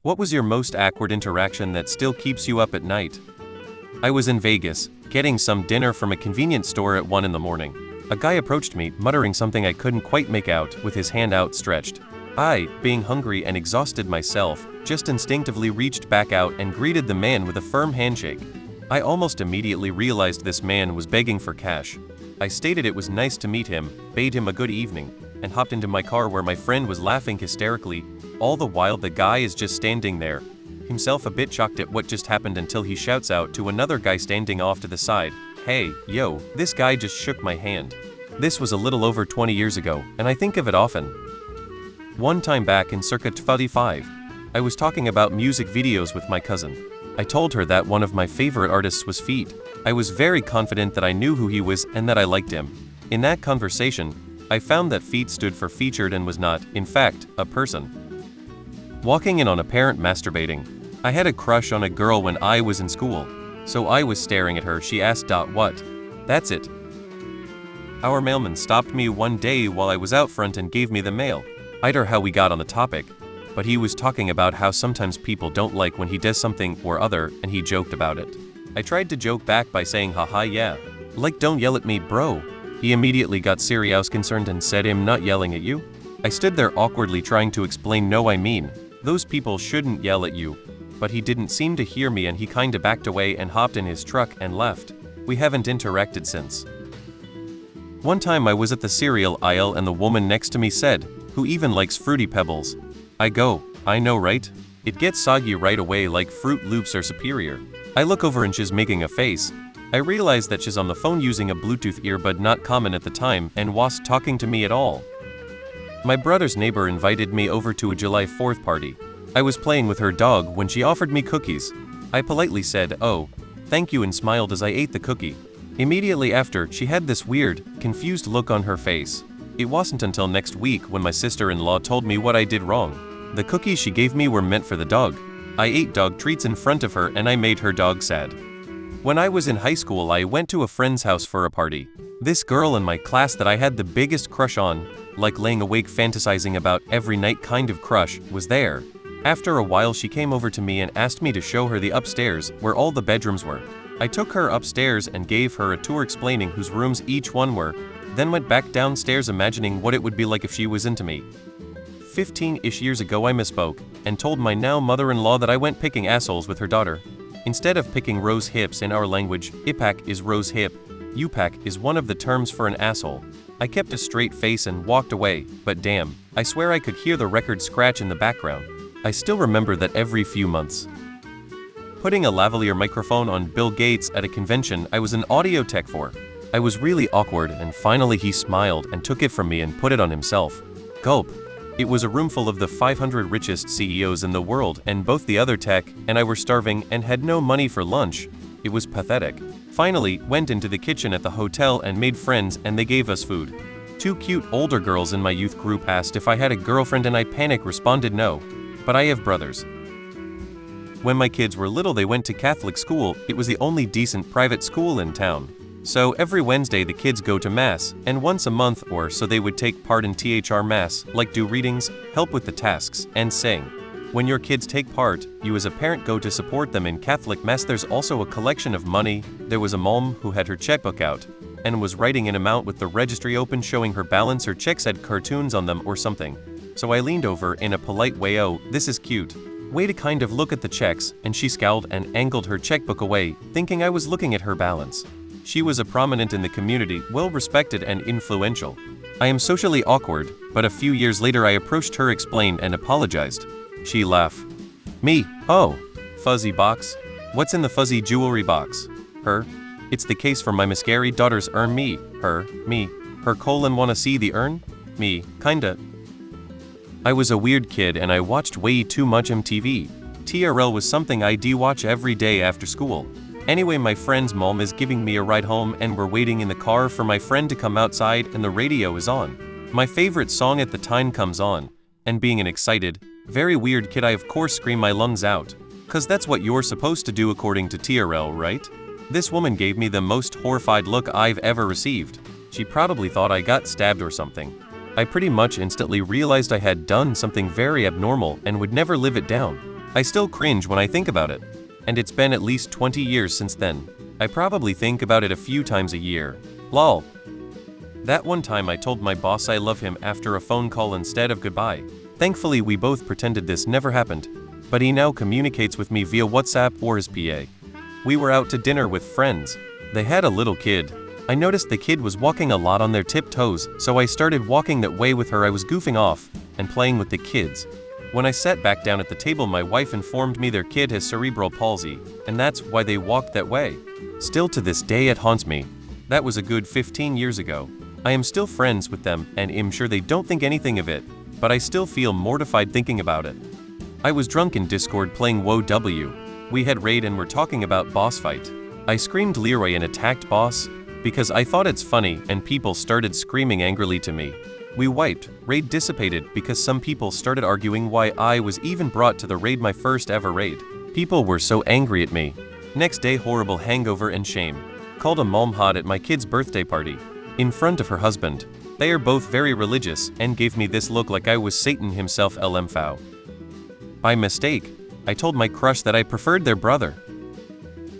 What was your most awkward interaction that still keeps you up at night? I was in Vegas, getting some dinner from a convenience store at 1 in the morning. A guy approached me, muttering something I couldn't quite make out, with his hand outstretched. I, being hungry and exhausted myself, just instinctively reached back out and greeted the man with a firm handshake. I almost immediately realized this man was begging for cash. I stated it was nice to meet him, bade him a good evening, and hopped into my car where my friend was laughing hysterically. All the while the guy is just standing there, himself a bit shocked at what just happened until he shouts out to another guy standing off to the side, "Hey, yo, this guy just shook my hand." This was a little over 20 years ago, and I think of it often. One time back in circa 2005, I was talking about music videos with my cousin. I told her that one of my favorite artists was Feet. I was very confident that I knew who he was and that I liked him. In that conversation, I found that Feet stood for featured and was not, in fact, a person. Walking in on a parent masturbating. I had a crush on a girl when I was in school, so I was staring at her. She asked, "What?" That's it. Our mailman stopped me one day while I was out front and gave me the mail. I don't know how we got on the topic, but he was talking about how sometimes people don't like when he does something or other, and he joked about it. I tried to joke back by saying, "Haha, yeah. Like, don't yell at me, bro." He immediately got serious concerned and said, "I'm not yelling at you." I stood there awkwardly trying to explain, "No, I mean, those people shouldn't yell at you." But he didn't seem to hear me and he kinda backed away and hopped in his truck and left. We haven't interacted since. One time I was at the cereal aisle and the woman next to me said, "Who even likes Fruity Pebbles?" I go, "I know, right? It gets soggy right away, like Fruit Loops are superior." I look over and she's making a face. I realize that she's on the phone using a Bluetooth earbud, not common at the time, and wasn't talking to me at all. My brother's neighbor invited me over to a July 4th party. I was playing with her dog when she offered me cookies. I politely said, "Oh, thank you," and smiled as I ate the cookie. Immediately after, she had this weird, confused look on her face. It wasn't until next week when my sister-in-law told me what I did wrong. The cookies she gave me were meant for the dog. I ate dog treats in front of her and I made her dog sad. When I was in high school, I went to a friend's house for a party. This girl in my class that I had the biggest crush on, like laying awake fantasizing about every night kind of crush, was there. After a while she came over to me and asked me to show her the upstairs, where all the bedrooms were. I took her upstairs and gave her a tour explaining whose rooms each one were, then went back downstairs imagining what it would be like if she was into me. 15-ish years ago I misspoke, and told my now mother-in-law that I went picking assholes with her daughter. Instead of picking rose hips in our language, ipak is rose hip, upak is one of the terms for an asshole. I kept a straight face and walked away, but damn, I swear I could hear the record scratch in the background. I still remember that every few months. Putting a lavalier microphone on Bill Gates at a convention I was an audio tech for. I was really awkward and finally he smiled and took it from me and put it on himself. Gulp. It was a room full of the 500 richest CEOs in the world and both the other tech and I were starving and had no money for lunch. It was pathetic. Finally, went into the kitchen at the hotel and made friends and they gave us food. Two cute older girls in my youth group asked if I had a girlfriend and I panicked responded no. But I have brothers. When my kids were little they went to Catholic school. It was the only decent private school in town. So every Wednesday the kids go to Mass, and once a month or so they would take part in THR Mass, like do readings, help with the tasks, and sing. When your kids take part, you as a parent go to support them in Catholic Mass. There's also a collection of money. There was a mom who had her checkbook out, and was writing an amount with the registry open showing her balance. Her checks had cartoons on them or something. So I leaned over in a polite way, "Oh, this is cute." Way to kind of look at the checks, and she scowled and angled her checkbook away, thinking I was looking at her balance. She was a prominent in the community, well respected and influential. I am socially awkward, but a few years later I approached her, explained and apologized. She laughed. Me, "Oh, fuzzy box? What's in the fuzzy jewelry box?" Her, "It's the case for my miscarried daughter's urn." Me, her, me, her colon wanna see the urn? Me, kinda. I was a weird kid and I watched way too much MTV. TRL was something I watch every day after school. Anyway, my friend's mom is giving me a ride home and we're waiting in the car for my friend to come outside and the radio is on. My favorite song at the time comes on, and being an excited, very weird kid I of course scream my lungs out. Cause that's what you're supposed to do according to TRL, right? This woman gave me the most horrified look I've ever received. She probably thought I got stabbed or something. I pretty much instantly realized I had done something very abnormal and would never live it down. I still cringe when I think about it. And it's been at least 20 years since then. I probably think about it a few times a year. Lol. That one time I told my boss I love him after a phone call instead of goodbye. Thankfully we both pretended this never happened, but he now communicates with me via WhatsApp or his PA. We were out to dinner with friends. They had a little kid. I noticed the kid was walking a lot on their tiptoes, so I started walking that way with her. I was goofing off and playing with the kids. When I sat back down at the table, my wife informed me their kid has cerebral palsy, and that's why they walked that way. Still to this day it haunts me. That was a good 15 years ago. I am still friends with them and am sure they don't think anything of it, but I still feel mortified thinking about it. I was drunk in Discord playing WoW. We had raid and were talking about boss fight. I screamed Leroy and attacked boss because I thought it's funny, and people started screaming angrily to me. We wiped, raid dissipated because some people started arguing why I was even brought to the raid, my first ever raid. People were so angry at me. Next day horrible hangover and shame. Called a mom hot at my kid's birthday party. In front of her husband. They are both very religious and gave me this look like I was Satan himself. LMFAO. By mistake, I told my crush that I preferred their brother.